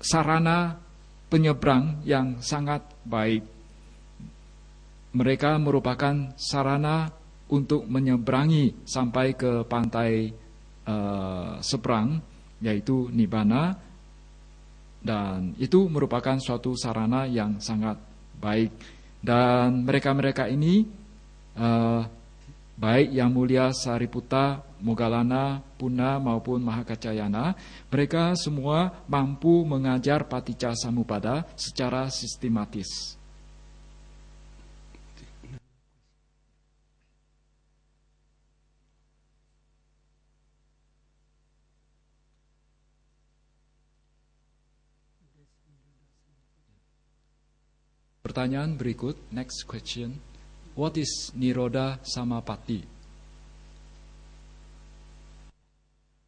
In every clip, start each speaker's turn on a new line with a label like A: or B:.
A: sarana penyeberang yang sangat baik. Mereka merupakan sarana untuk menyeberangi sampai ke pantai seberang, yaitu Nibbana, dan itu merupakan suatu sarana yang sangat baik. Dan mereka-mereka ini, baik Yang Mulia Sariputta, Moggallana, Punna maupun Mahakacayana, mereka semua mampu mengajar Paticca Samuppada secara sistematis. Pertanyaan berikut, next question. What is Nirodha Samapatti?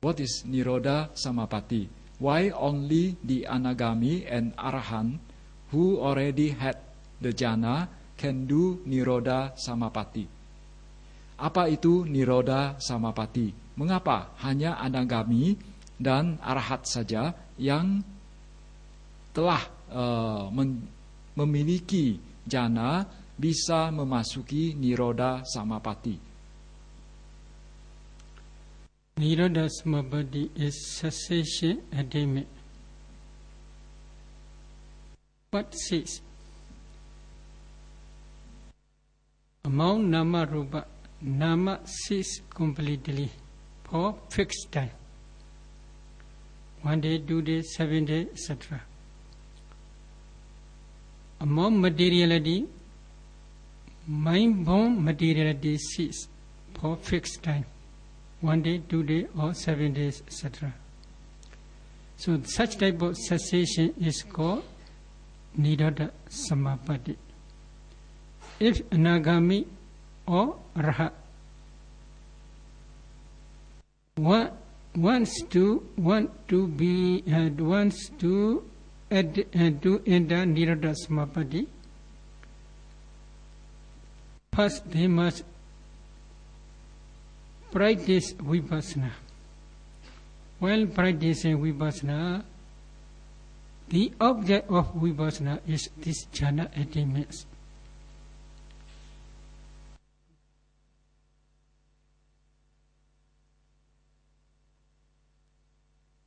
A: What is Nirodha Samapatti? Why only the Anagami and Arahant who already had the jhana can do Nirodha Samapatti? Apa itu Nirodha Samapatti? Mengapa hanya Anagami dan Arahat saja yang telah memiliki jhana bisa memasuki Nirodha Samapatti?
B: Nirodha Samapatti is cessation attainment. What says? Among Nama Rupa, Nama cease completely for fixed time. 1 day, 2 days, 7 days, etc. Among materiality, mind-born materiality cease for fixed time, 1 day, 2 days, or 7 days, etc. So such type of cessation is called Nirodha Samapatti. If Anagami or Rahat wants to enter Nirodha Samapatti, first they must practice Vipassana. While practicing Vipassana, the object of Vipassana is this jhana attainments.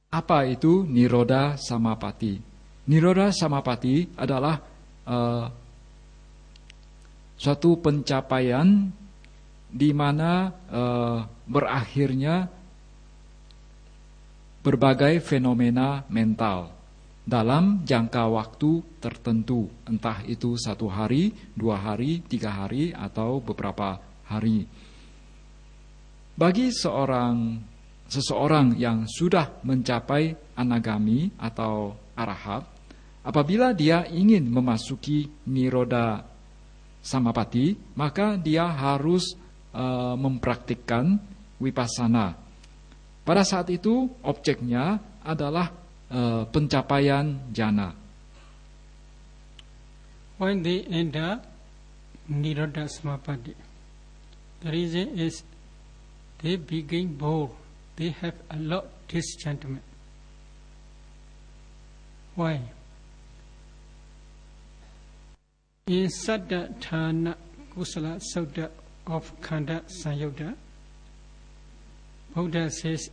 A: Apa itu Nirodha Samapatti? Nirodha Samapatti adalah suatu pencapaian di mana berakhirnya berbagai fenomena mental dalam jangka waktu tertentu, entah itu 1 hari, 2 hari, 3 hari, atau beberapa hari. Bagi seseorang yang sudah mencapai Anagami atau Arahat, apabila dia ingin memasuki Nirodha Samapatti, maka dia harus mempraktikkan Vipassana. Pada saat itu objeknya adalah pencapaian jhana.
B: When they enter Nirodha Samapatti, the reason is they begin bored. They have a lot of disenchantment. Why? In Saddha Thana Kusala Sutta of Khanda Sanyutta, Buddha says,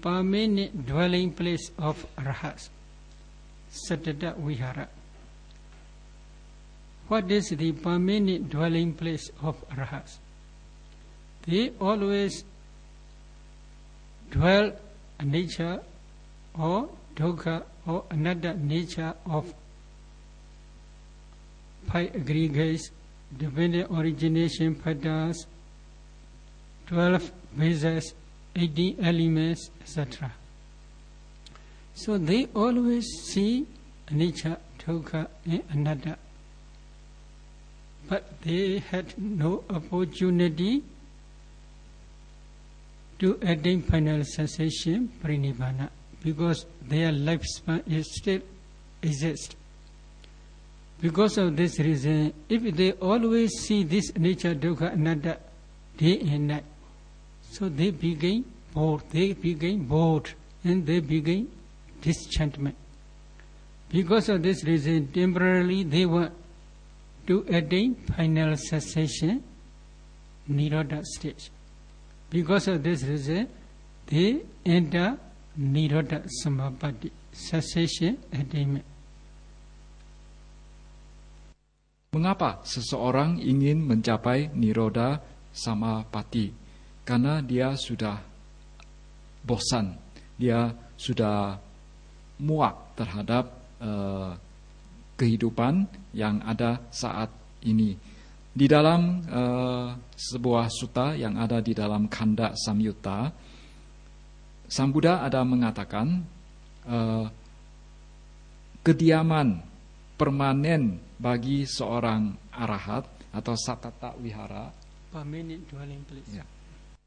B: permanent dwelling place of Arahats, Saddhata Vihara. What is the permanent dwelling place of Arahats? They always dwell a nature or dukkha or another nature of 5 aggregates, dependent origination patterns, 12 visas, 18 elements, etc. So they always see anicca, dukkha, and anatta. But they had no opportunity to attain final cessation, Parinibbana, because their lifespan is still exists. Because of this reason, if they always see this nature, dukkha, anatta, day and night, so they begin bored, and they begin disenchantment. Because of this reason, temporarily they want to attain final cessation, Nirodha stage. Because of this reason, they enter Nirodha Samapatti, cessation attainment.
A: Mengapa seseorang ingin mencapai Nirodha Samapatti? Karena dia sudah bosan, dia sudah muak terhadap kehidupan yang ada saat ini. Di dalam sebuah sutta yang ada di dalam Khanda Samyutta, Sang Buddha ada mengatakan kediaman permanen bagi seorang arahat atau satata wihara.
B: Permanent dwelling place.
A: Ya.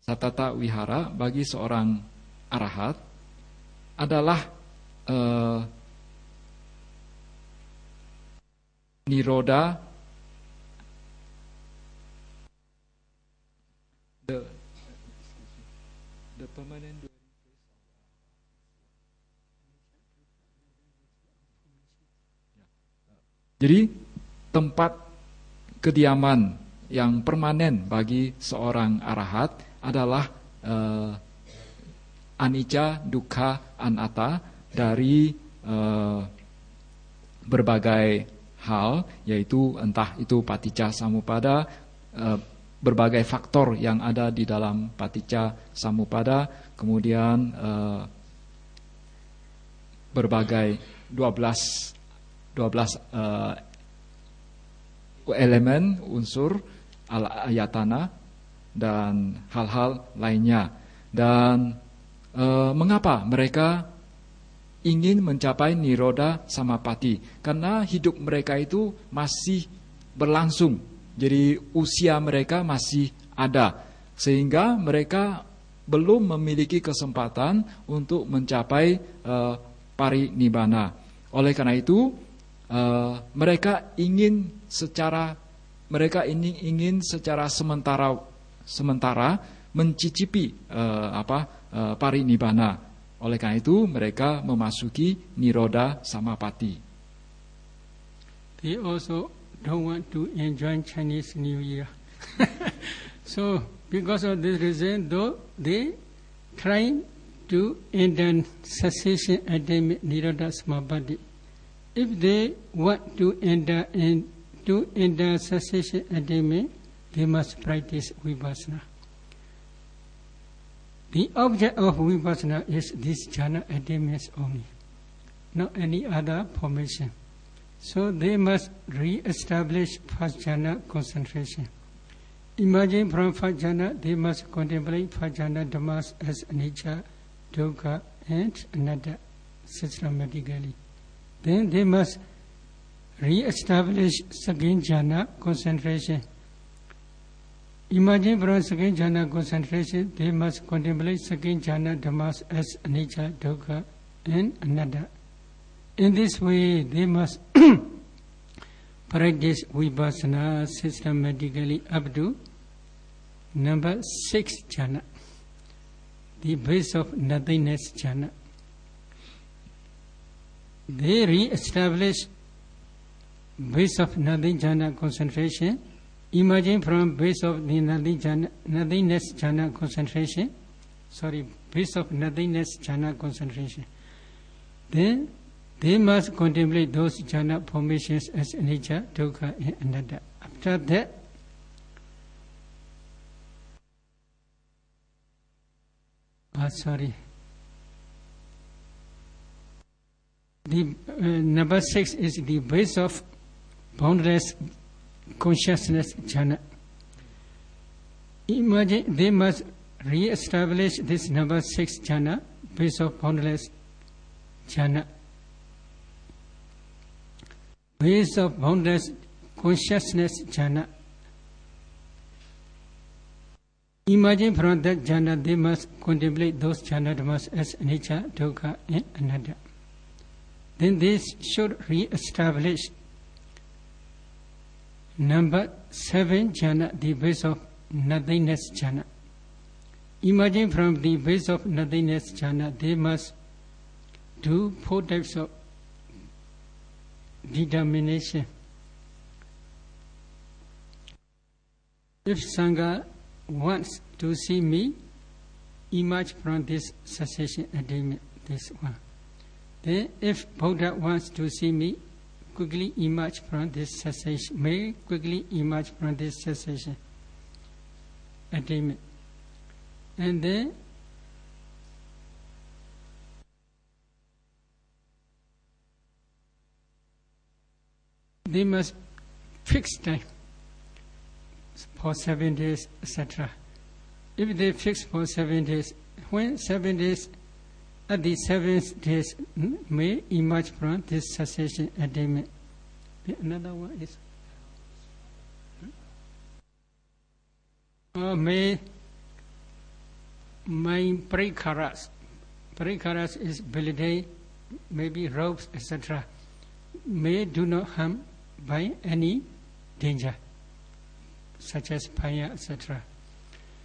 A: Satata wihara bagi seorang arahat adalah Nirodha, the permanent dwelling place. Jadi tempat kediaman yang permanen bagi seorang arahat adalah anicca, dukkha, anatta dari berbagai hal, yaitu entah itu paticca samuppada, berbagai faktor yang ada di dalam paticca samuppada, kemudian berbagai 12 elemen unsur al-ayatana dan hal-hal lainnya. Dan mengapa mereka ingin mencapai Nirodha Samapatti? Karena hidup mereka itu masih berlangsung, jadi usia mereka masih ada, sehingga mereka belum memiliki kesempatan untuk mencapai parinibbana. Oleh karena itu mereka ingin secara sementara mencicipi parinibbana. Oleh karena itu mereka memasuki Nirodha Samapatti.
B: They also don't want to enjoy Chinese New Year. So because of this reason, though they trying to enter cessation attainment Nirodha Samapatti. If they want to enter cessation attainment, they must practice vipassana. The object of vipassana is this jhana attainments only, not any other formation. So they must re-establish first jhana concentration. Emerging from first jhana, they must contemplate first jhana dhammas as anicca, dukkha, and anatta systematically. Then they must re-establish second jhana concentration. Emerging from second jhana concentration, they must contemplate second jhana dhammas as anicca, dukkha, and anatta. In this way, they must practice vipassana systematically up to number 6 jhana, the base of nothingness jhana. They re-establish base of nothing jhana concentration, emerging from base of the nothingness jhana concentration. Base of nothingness jhana concentration. Then they must contemplate those jhana formations as anicca, dukkha, and anatta. After that, the number 6 is the base of boundless consciousness jhana. Imagine they must re-establish this number 6 jhana, base of boundless jhana. Base of boundless consciousness jhana. Imagine from that jhana they must contemplate those jhana dhammas as anicca, dukkha, and anatta. Then they should re-establish number 7 jhana, the base of nothingness jhana. Emerging from the base of nothingness jhana, they must do 4 types of determination. If Sangha wants to see me emerge from this cessation attainment, this one. Then if Buddha wants to see me quickly emerge from this cessation, may quickly emerge from this cessation attainment. And then they must fix time for 7 days, etc. If they fix for 7 days, when 7 days, at the 7th days may emerge from this cessation attainment. Another one is may my parikaras. Parikaras is belly, maybe ropes, etc. May do not harm by any danger, such as fire, etc.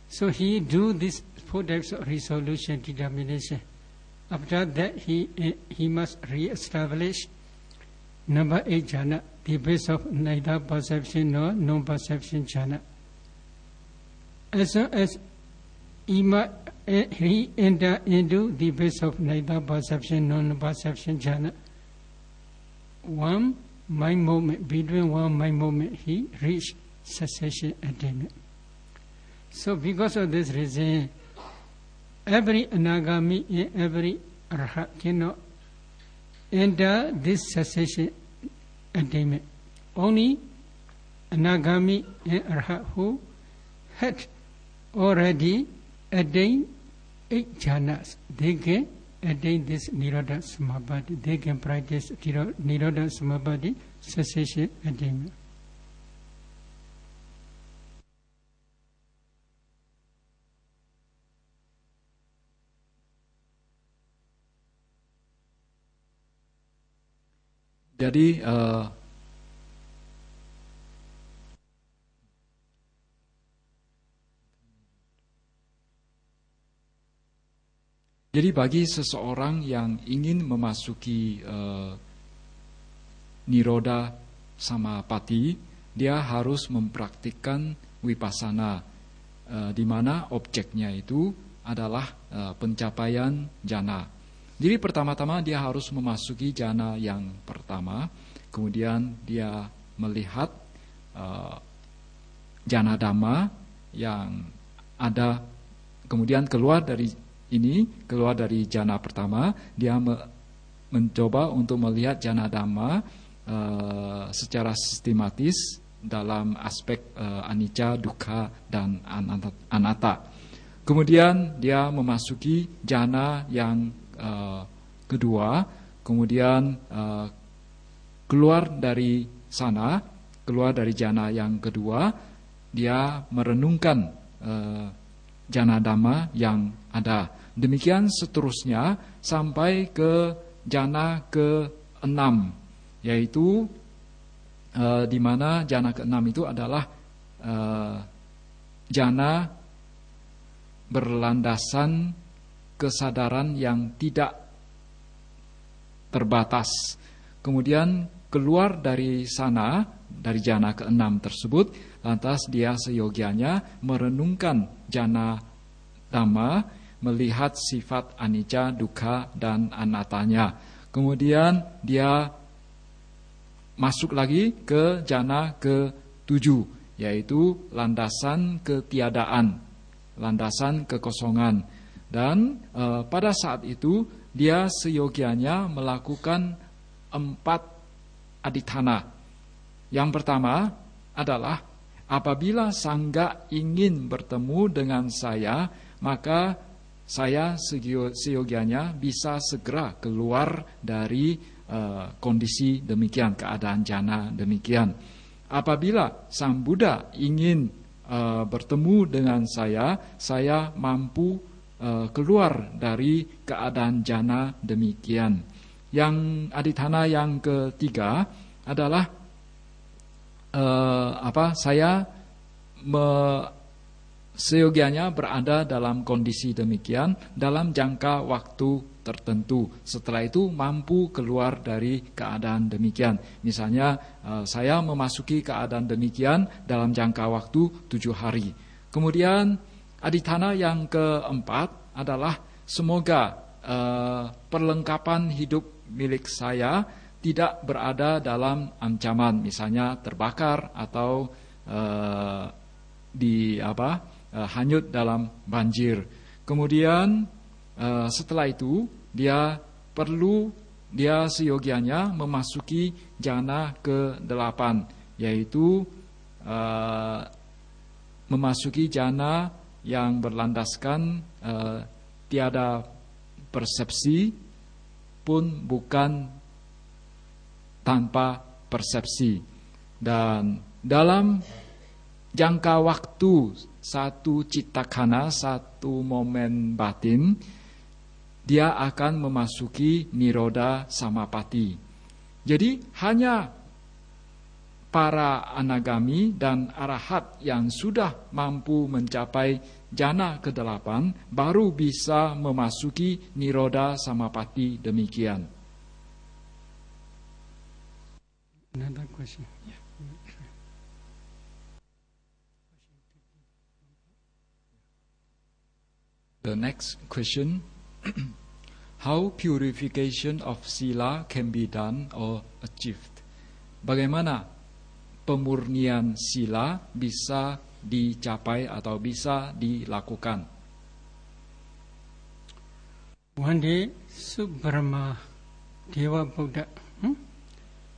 B: So he do this 4 types of resolution, determination. After that, he must re-establish number 8 jhana, the base of neither perception nor non-perception jhana. As soon as he enter into the base of neither perception nor non-perception jhana, one mind moment, between one mind moment, he reached cessation attainment. So because of this reason, every anagami and every arhat cannot enter this cessation attainment. Only anagami and arhat who had already attained 8 jhanas, they can attain this Nirodha Samapatti. They can practice Nirodha Samapatti cessation attainment.
A: Jadi bagi seseorang yang ingin memasuki Nirodha Samapatti, dia harus mempraktikkan Vipassana, di mana objeknya itu adalah pencapaian jhana. Jadi pertama-tama dia harus memasuki jhana yang pertama, kemudian dia melihat jhana dhamma yang ada, kemudian keluar dari jhana pertama, dia mencoba untuk melihat jhana dhamma secara sistematis dalam aspek anicca, dukkha, dan anatta. Kemudian dia memasuki jhana yang kedua, kemudian keluar dari sana, keluar dari jhana yang kedua, dia merenungkan jhana dhamma yang ada. Demikian seterusnya sampai ke jhana ke-6, yaitu di mana jhana ke-6 itu adalah jhana berlandasan kesadaran yang tidak terbatas. Kemudian keluar dari sana, dari jhana ke-6 tersebut, lantas dia seyogianya merenungkan jhana dhamma, melihat sifat anicca, dukkha, dan anattanya. Kemudian dia masuk lagi ke jhana ke-7, yaitu landasan ketiadaan, landasan kekosongan. Dan pada saat itu dia seyogianya melakukan 4 adithana. Yang pertama adalah apabila sangga ingin bertemu dengan saya, maka saya seyogianya bisa segera keluar dari kondisi demikian, keadaan jhana demikian. Apabila Sang Buddha ingin bertemu dengan saya mampu keluar dari keadaan jhana demikian. Yang adithana yang ketiga adalah saya seyogianya berada dalam kondisi demikian dalam jangka waktu tertentu. Setelah itu mampu keluar dari keadaan demikian. Misalnya saya memasuki keadaan demikian dalam jangka waktu 7 hari. Kemudian adithana yang keempat adalah semoga perlengkapan hidup milik saya tidak berada dalam ancaman, misalnya terbakar atau hanyut dalam banjir. Kemudian setelah itu dia seyogianya memasuki jana ke-8, yaitu memasuki jana yang berlandaskan tiada persepsi pun bukan tanpa persepsi. Dan dalam jangka waktu satu cittakhana, satu momen batin, dia akan memasuki nirodha samapatti. Jadi hanya para anagami dan arahat yang sudah mampu mencapai jana ke-8 baru bisa memasuki nirodha samapatti demikian.
B: Another question.
A: The next question. How purification of sila can be done or achieved? Bagaimana pemurnian sila bisa dicapai atau bisa dilakukan?
B: One day, Subrahma Deva Buddha,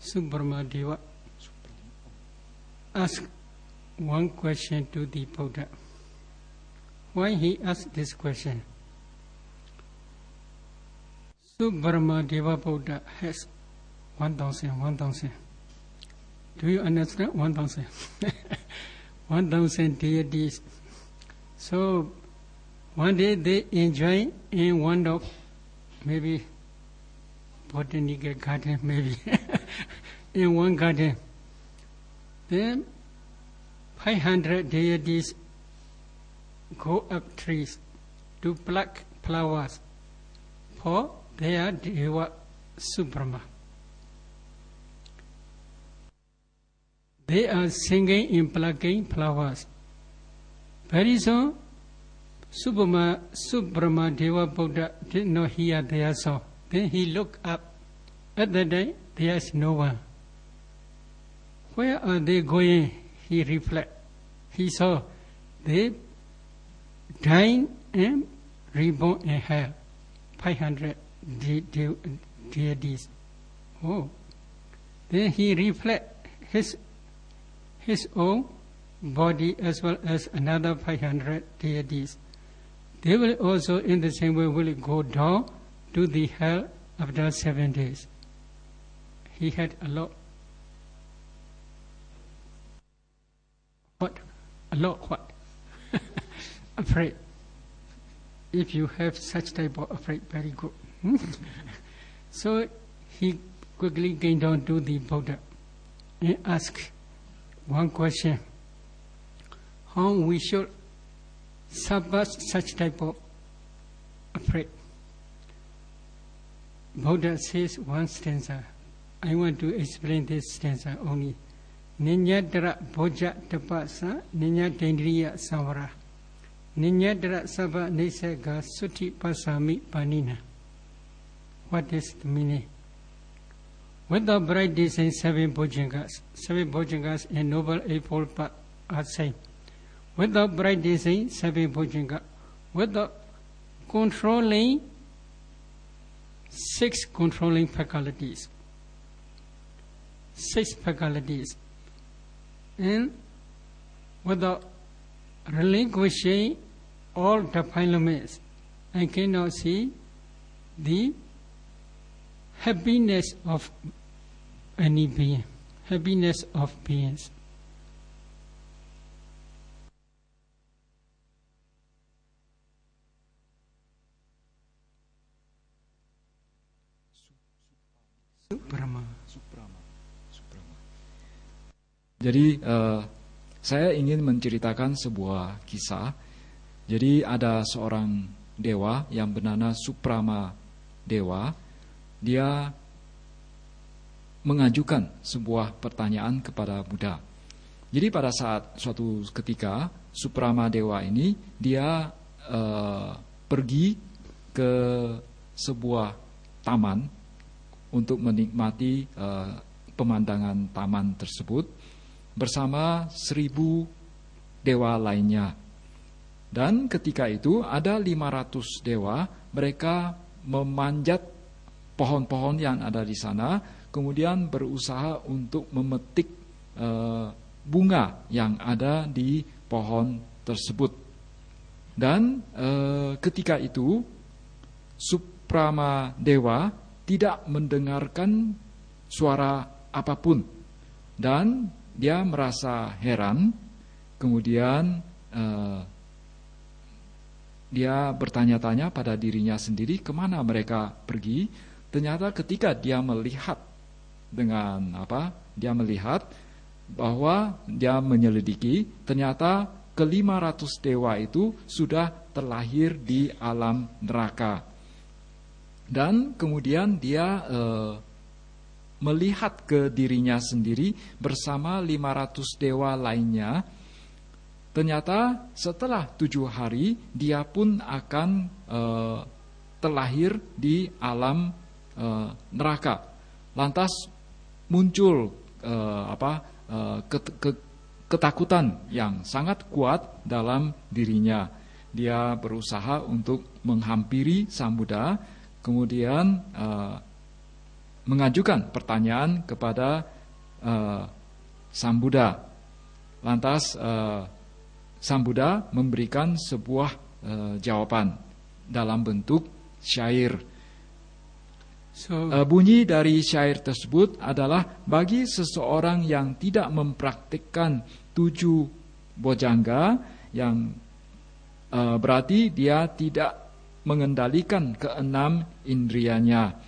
B: Subrahma Deva asked one question to the Buddha. Why he asked this question? Subrahma Deva Buddha has 1,000. Do you understand? 1,000. 1,000 deities. So one day they enjoy in one of maybe botanical garden, maybe in one garden. Then 500 deities go up trees to pluck flowers for their Deva Subrahma. They are singing in plucking flowers. Very soon, Subrahma Deva Buddha did not hear their song. Then he looked up. At that time, there is no one. Where are they going? He reflected. He saw they dying and reborn in hell. 500 deities. Oh. Then he reflected his own body as well as another 500 deities. They will also in the same way will go down to the hell after 7 days. He had a lot. What? A lot what? Afraid. If you have such type of afraid, very good. So he quickly came down to the Buddha and asked one question. How we should suppress such type of afraid? Buddha says one stanza. I want to explain this stanza only. Ninyadara bhoja tapasa ninyadendriya samvara ninyadara sabha nisega suti pasami panina. What is the meaning? Without bright design, 7 bhojangas and noble eightfold path are same. Without bright design, 7 bhojangas. Without controlling 6 controlling faculties. 6 faculties. And without relinquishing all defilements, I cannot see the happiness of any being, happiness of beings. Subrahma.
A: Jadi saya ingin menceritakan sebuah kisah Jadi ada seorang dewa yang bernama Suprama Dewa. Dia mengajukan sebuah pertanyaan kepada Buddha. Jadi pada saat suatu ketika Suprama Dewa ini dia pergi ke sebuah taman untuk menikmati pemandangan taman tersebut bersama 1000 dewa lainnya. Dan ketika itu ada 500 dewa, mereka memanjat pohon-pohon yang ada di sana, kemudian berusaha untuk memetik bunga yang ada di pohon tersebut. Dan ketika itu Suprama Dewa tidak mendengarkan suara apapun, dan dia merasa heran. Kemudian dia bertanya-tanya pada dirinya sendiri kemana mereka pergi. Ternyata ketika dia melihat dia melihat bahwa dia menyelidiki, ternyata ke-500 dewa itu sudah terlahir di alam neraka. Dan kemudian dia melihat ke dirinya sendiri bersama 500 dewa lainnya. Ternyata setelah 7 hari dia pun akan terlahir di alam neraka. Lantas muncul ketakutan yang sangat kuat dalam dirinya. Dia berusaha untuk menghampiri Sang Buddha, kemudian mengajukan pertanyaan kepada Sang Buddha. Lantas Sang Buddha memberikan sebuah jawaban dalam bentuk syair. Bunyi dari syair tersebut adalah, bagi seseorang yang tidak mempraktikkan 7 bojangga, yang berarti dia tidak mengendalikan ke-6 indrianya,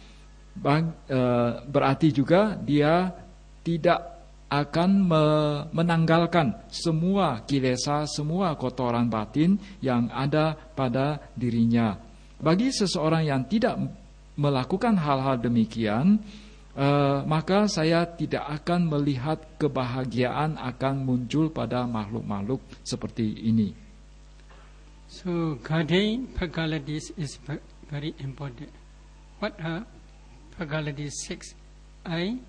A: berarti juga dia tidak akan menanggalkan semua kilesa, semua kotoran batin yang ada pada dirinya. Bagi seseorang yang tidak melakukan hal-hal demikian, maka saya tidak akan melihat kebahagiaan akan muncul pada makhluk-makhluk seperti ini.
B: So, guarding faculties is very important. What are faculties? 6. Eye,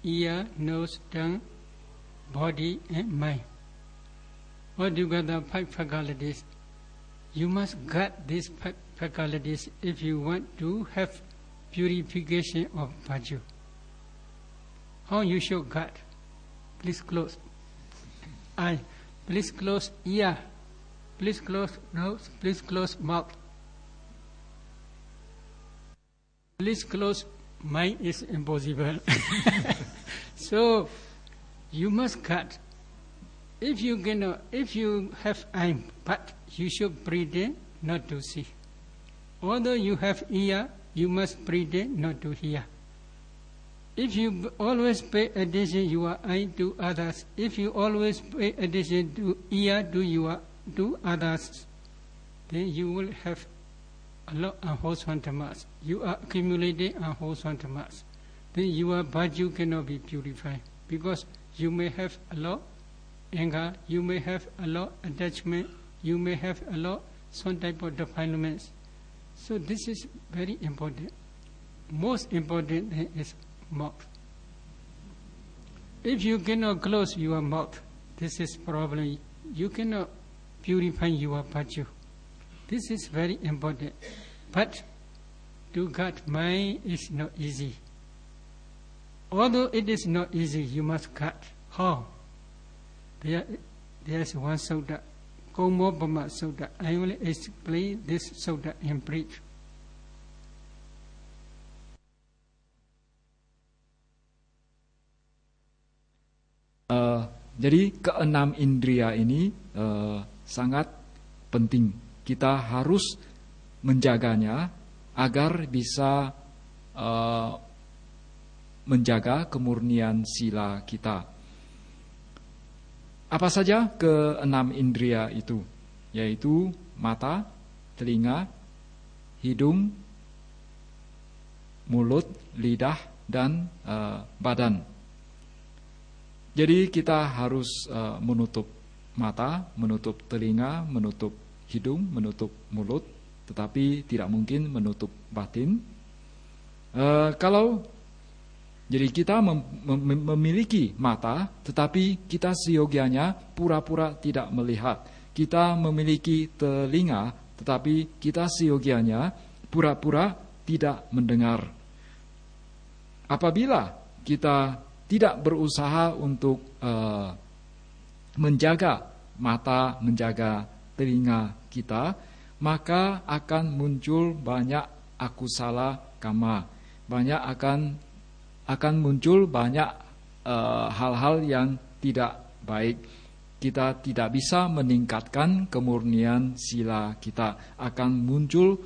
B: ear, nose, tongue, body and mind. Altogether 5 faculties. You must guard these 5 faculties if you want to have purification of virtue. How you should guard? Please close eye, please close ear, please close nose, please close mouth, please close mind is impossible. So you must guard. If you have eye, but you should pretend not to see. Although you have ear, you must pretend not to hear. If you always pay attention your eye to others, if you always pay attention to ear to others, then you will have a lot of unwholesome tamas. You are accumulating unwholesome tamas. Then your virtue cannot be purified, because you may have a lot anger, you may have a lot attachment, you may have a lot some type of defilements. So this is very important. Most important thing is mouth. If you cannot close your mouth, this is problem. You cannot purify your virtue. This is very important. But to guard mind is not easy. Although it is not easy, you must guard. How? There is one sutta, Komopama Sutta. I will explain this sutta in brief.
A: Jadi keenam indria ini sangat penting. Kita harus menjaganya agar bisa menjaga kemurnian sila kita. Apa saja keenam indria itu? Yaitu mata, telinga, hidung, mulut, lidah, dan badan. Jadi kita harus menutup mata, menutup telinga, menutup hidung, menutup mulut, tetapi tidak mungkin menutup batin. Jadi kita memiliki mata, tetapi kita seyogianya pura-pura tidak melihat. Kita memiliki telinga, tetapi kita seyogianya pura-pura tidak mendengar. Apabila kita tidak berusaha untuk menjaga mata, menjaga telinga kita, maka akan muncul banyak akusala kama, akan muncul banyak hal-hal yang tidak baik. Kita tidak bisa meningkatkan kemurnian sila kita. Akan muncul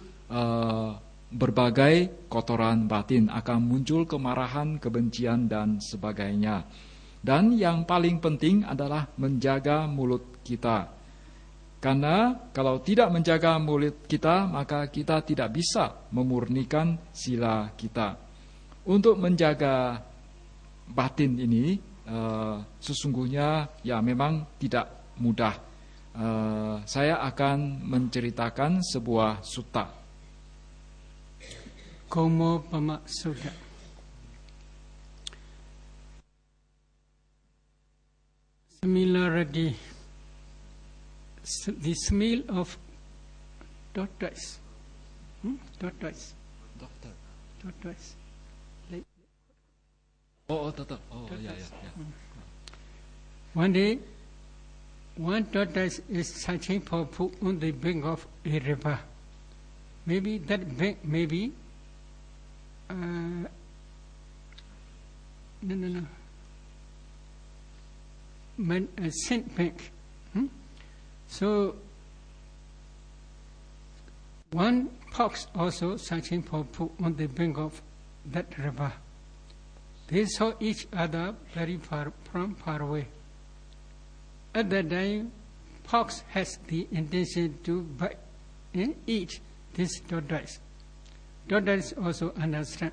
A: berbagai kotoran batin, akan muncul kemarahan, kebencian, dan sebagainya. Dan yang paling penting adalah menjaga mulut kita. Karena kalau tidak menjaga mulut kita, maka kita tidak bisa memurnikan sila kita. Untuk menjaga batin ini sesungguhnya ya memang tidak mudah. Saya akan menceritakan sebuah sutta.
B: Komo Pama Sutta. Similarity, the smell of tortoise. Tortoise. Tortoise.
A: Tetap. Ya.
B: One day, one tortoise is searching for food on the bank of a river. Maybe that bank may be a sand bank. So one fox also searching for food on the bank of that river. They saw each other very far away. At that time, fox has the intention to bite and eat this tortoise. Tortoise also understand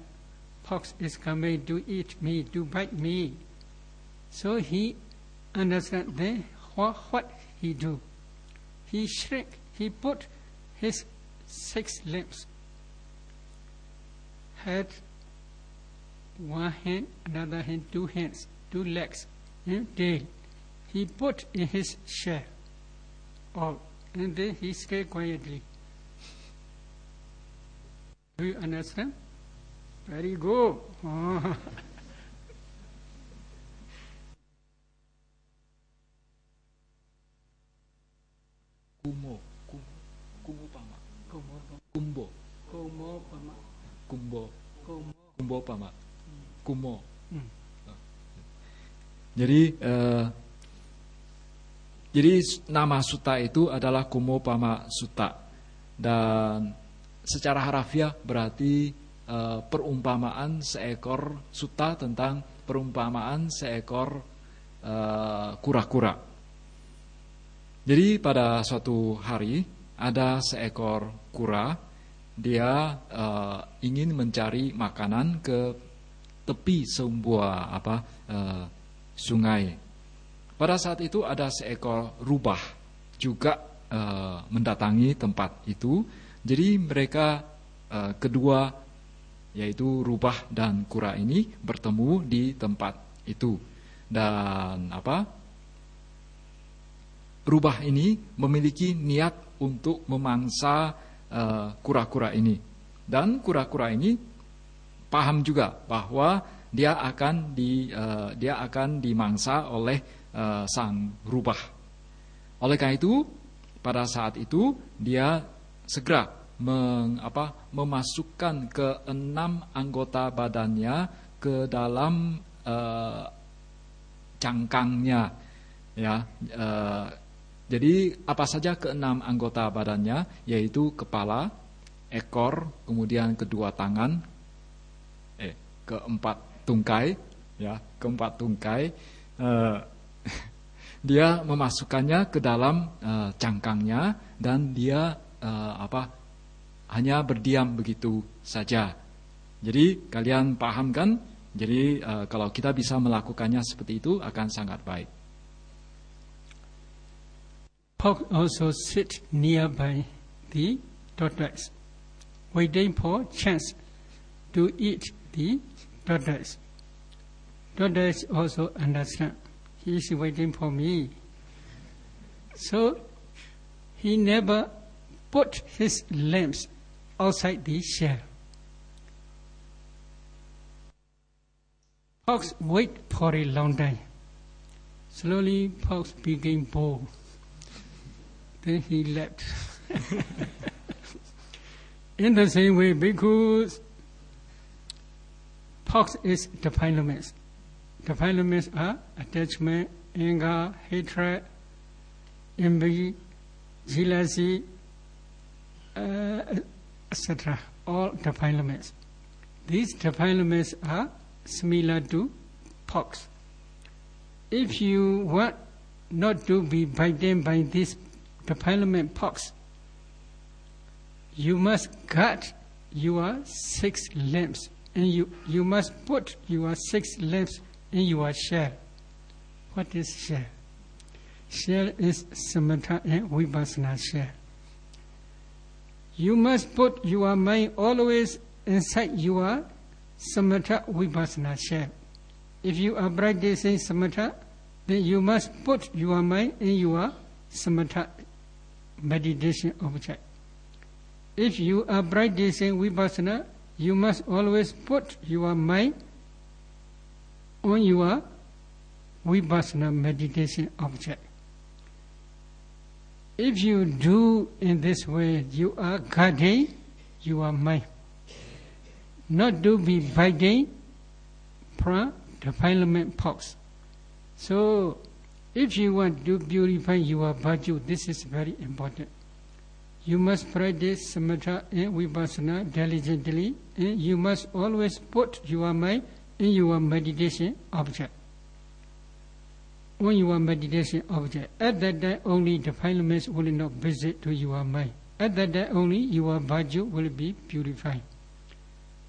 B: fox is coming to eat me, to bite me. So he understand then what he do. He shrink. He put his 6 limbs, head, one hand, another hand, 2 hands, 2 legs, and tail. He put in his shell, all, and then he stay quietly. Do you understand? Very good.
A: Kumo. Jadi nama sutta itu adalah Kumo Pama Sutta, dan secara harafiah berarti perumpamaan seekor sutta tentang perumpamaan seekor kura-kura. Jadi pada suatu hari ada seekor kura, dia ingin mencari makanan ke tepi sebuah sungai. Pada saat itu ada seekor rubah juga mendatangi tempat itu. Jadi mereka kedua, yaitu rubah dan kura ini bertemu di tempat itu. Dan rubah ini memiliki niat untuk memangsa kura-kura ini. Dan kura-kura ini paham juga bahwa dia akan dimangsa oleh sang rubah. Oleh karena itu, pada saat itu dia segera memasukkan ke 6 anggota badannya ke dalam cangkangnya, ya. Jadi apa saja ke 6 anggota badannya, yaitu kepala, ekor, kemudian kedua tangan, keempat tungkai, ya, keempat tungkai, dia memasukkannya ke dalam cangkangnya dan dia hanya berdiam begitu saja. Jadi kalian paham kan? Jadi kalau kita bisa melakukannya seperti itu akan sangat baik.
B: Pork also sit nearby the tortoise, waiting for chance to eat the tortoise. Tortoise also understand. He is waiting for me. So he never put his limbs outside the shell. Fox wait for a long time. Slowly fox became bold. Then he left. In the same way, because fox is defilements. Defilements are attachment, anger, hatred, envy, jealousy, etc. All defilements. These defilements are similar to fox. If you want not to be bitten by this defilement fox, you must guard your 6 limbs, and you must put your 6 limbs in your shell. What is shell? Shell is samatha and vipassana shell. You must put your mind always inside your samatha vipassana shell. If you are practicing samatha, then you must put your mind in your samatha meditation object. If you are practicing vipassana, you must always put your mind on your vipassana meditation object. If you do in this way, you are guarding your mind, not to be biting from defilement fox. So, if you want to purify your virtue, this is very important. You must practice samatha and vipassana diligently, and you must always put your mind in your meditation object. On your meditation object. At that time only defilements will not visit to your mind. At that time only your virtue will be purified.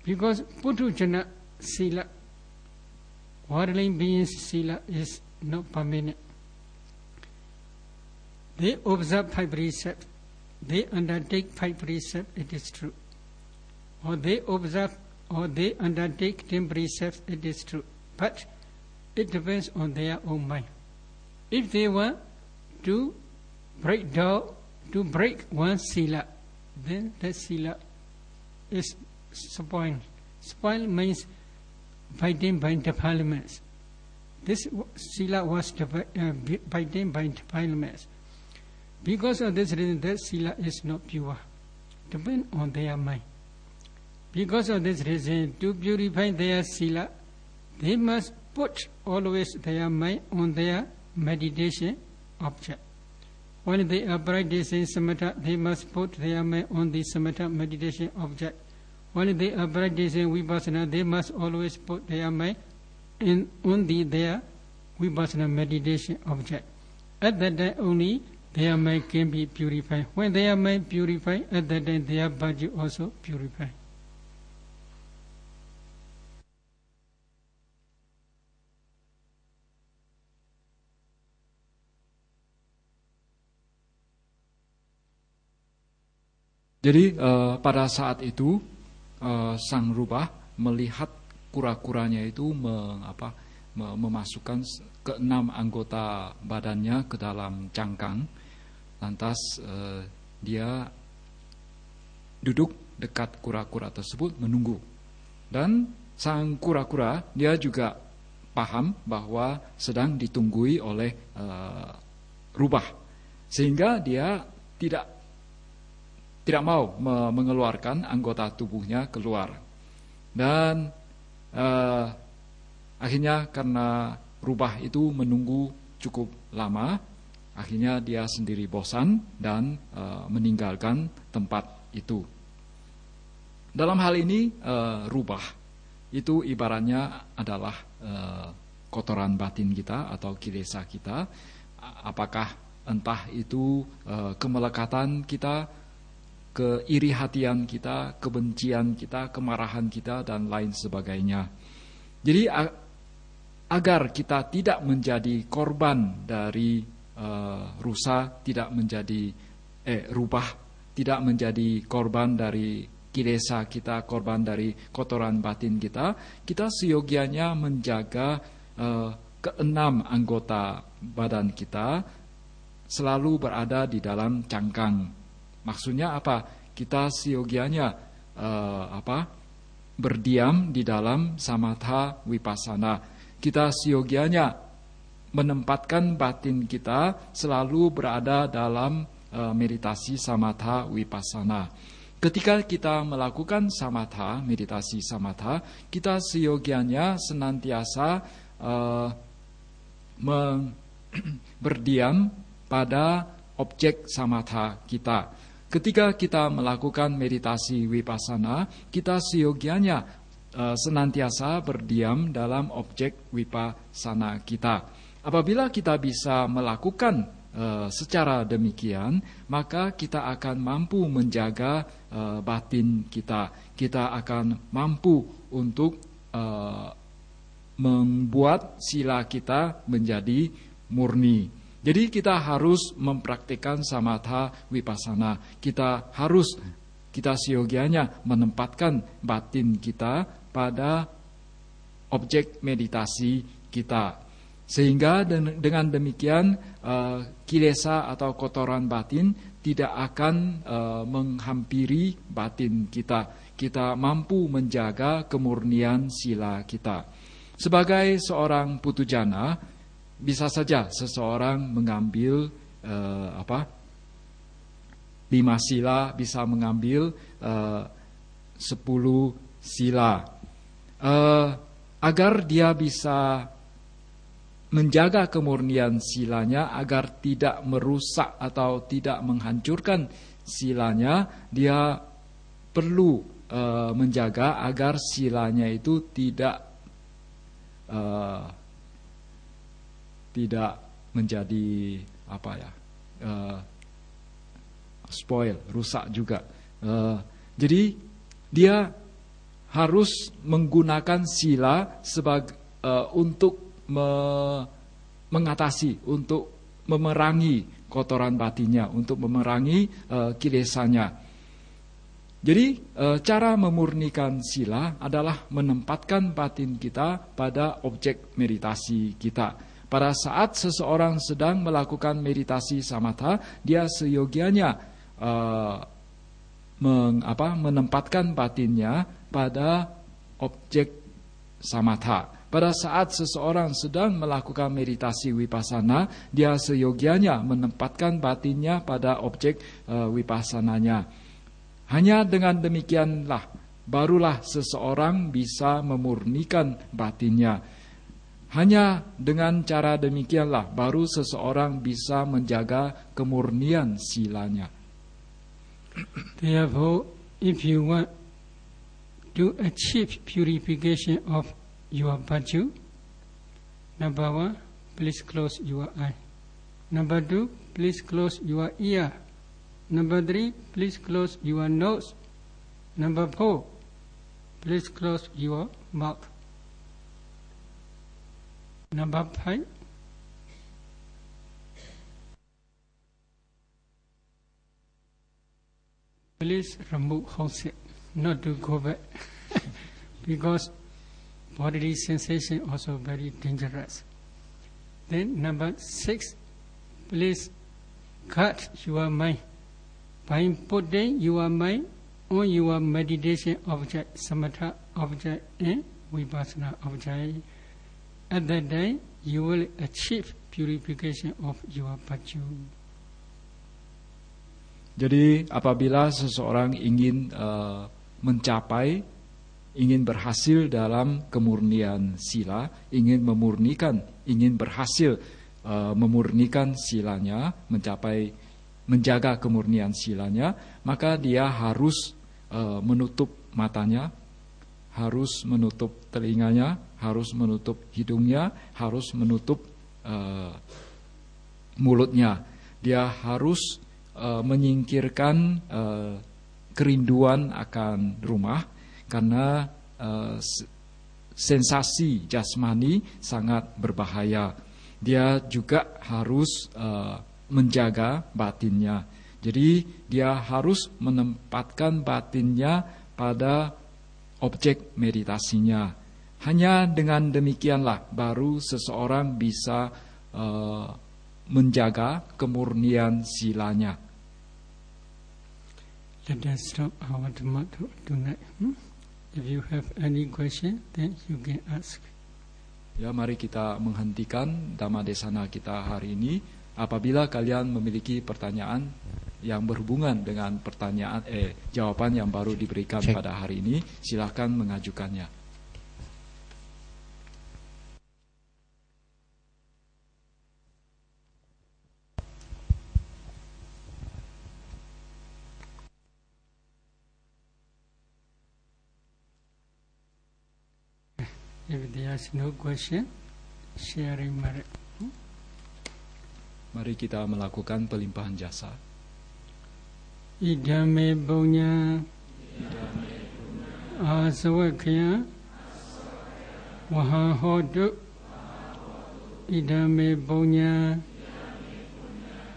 B: Because Putujana Sila, worldly beings Sila is not permanent. They observe 5 precepts. They undertake 5 precepts, it is true. Or they observe, or they undertake 10 precepts, it is true. But it depends on their own mind. If they want to break down, to break one sila, then that sila is spoiled. Spoiled means biting by defilements. This sila was biting by defilements. Because of this reason, that sila is not pure. Depend on their mind. Because of this reason, to purify their sila, they must put always their mind on their meditation object. When they are practicing samatha, they must put their mind on the samatha meditation object. When they are practicing vipassana, they must always put their mind on their vipassana meditation object. At that time only their mind can be purified. When their mind purified, at that time their body also purified.
A: Jadi pada saat itu sang rubah melihat kura-kuranya itu memasukkan ke-6 anggota badannya ke dalam cangkang. Lantas dia duduk dekat kura-kura tersebut menunggu. Dan sang kura-kura dia juga paham bahwa sedang ditunggui oleh rubah. Sehingga dia tidak mau mengeluarkan anggota tubuhnya keluar. Dan akhirnya karena rubah itu menunggu cukup lama, akhirnya dia sendiri bosan dan meninggalkan tempat itu. Dalam hal ini rubah itu ibaratnya adalah kotoran batin kita atau kilesa kita, apakah entah itu kemelekatan kita, keiri hatian kita, kebencian kita, kemarahan kita, dan lain sebagainya. Jadi agar kita tidak menjadi korban dari rusa, tidak menjadi rubah, tidak menjadi korban dari kilesa kita, korban dari kotoran batin kita, kita seyogianya menjaga keenam anggota badan kita selalu berada di dalam cangkang. Maksudnya apa? Kita seyogianya berdiam di dalam samatha vipassana. Kita seyogianya menempatkan batin kita selalu berada dalam meditasi samatha vipassana. Ketika kita melakukan samatha, meditasi samatha, kita seyogianya senantiasa berdiam pada objek samatha kita. Ketika kita melakukan meditasi vipassana, kita seyogianya senantiasa berdiam dalam objek vipassana kita. Apabila kita bisa melakukan secara demikian, maka kita akan mampu menjaga batin kita. Kita akan mampu untuk membuat sila kita menjadi murni. Jadi kita harus mempraktikkan samatha vipassana. Kita seyogianya menempatkan batin kita pada objek meditasi kita. Sehingga dengan demikian kilesa atau kotoran batin tidak akan menghampiri batin kita. Kita mampu menjaga kemurnian sila kita. Sebagai seorang putujana, bisa saja seseorang mengambil 5 sila, bisa mengambil 10 sila. Agar dia bisa menjaga kemurnian silanya, agar tidak merusak atau tidak menghancurkan silanya, dia perlu menjaga agar silanya itu tidak menjadi spoil, rusak juga. Jadi dia harus menggunakan sila untuk mengatasi, untuk memerangi kotoran batinnya, untuk memerangi kilesanya. Jadi cara memurnikan sila adalah menempatkan batin kita pada objek meditasi kita. Pada saat seseorang sedang melakukan meditasi samatha, dia seyogianya menempatkan batinnya pada objek samatha. Pada saat seseorang sedang melakukan meditasi vipassana, dia seyogianya menempatkan batinnya pada objek vipassananya. Hanya dengan demikianlah barulah seseorang bisa memurnikan batinnya. Hanya dengan cara demikianlah baru seseorang bisa menjaga kemurnian silanya.
B: Therefore, if you want to achieve purification of your virtue, number 1, please close your eye. Number 2, please close your ear. Number 3, please close your nose. Number 4, please close your mouth. Number 5, please remove homesick, not to go back, because bodily sensation also very dangerous. Then number 6, please cut your mind by putting your mind on your meditation object, samatha object, and vipassana object. At that time, you will achieve purification of your virtue.
A: Jadi apabila seseorang ingin mencapai, ingin berhasil dalam kemurnian sila, ingin berhasil memurnikan silanya, menjaga kemurnian silanya, maka dia harus menutup matanya, harus menutup telinganya, harus menutup hidungnya, harus menutup mulutnya. Dia harus menyingkirkan kerinduan akan rumah, karena sensasi jasmani sangat berbahaya. Dia juga harus menjaga batinnya. Jadi dia harus menempatkan batinnya pada objek meditasinya. Hanya dengan demikianlah baru seseorang bisa menjaga kemurnian silanya.
B: Let us stop our Dhamma talk tonight. If you have any question, then you can ask.
A: Ya, mari kita menghentikan Dhamma Desana kita hari ini. Apabila kalian memiliki pertanyaan yang berhubungan dengan jawaban yang baru diberikan pada hari ini, silakan mengajukannya.
B: If there is no question, sharing merit.
A: Mari kita melakukan pelimpahan jasa.
B: Idame punya asawakya wahahodu idame punya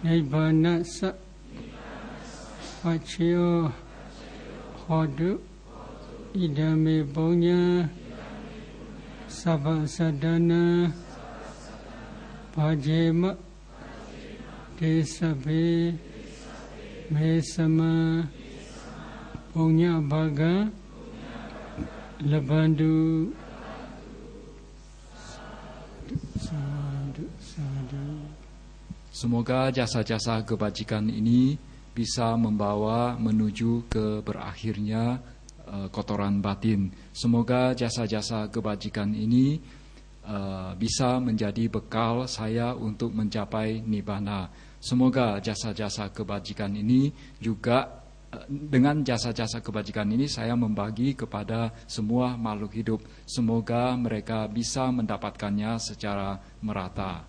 B: nibbana sa pachiyo hodu idame punya sabha sadana pajema desabe mesama punya baga lebandu sadu.
A: Semoga jasa-jasa kebajikan ini bisa membawa menuju ke berakhirnya kotoran batin. Semoga jasa-jasa kebajikan ini bisa menjadi bekal saya untuk mencapai nibbana. Semoga jasa-jasa kebajikan ini juga, dengan jasa-jasa kebajikan ini saya membagi kepada semua makhluk hidup. Semoga mereka bisa mendapatkannya secara merata.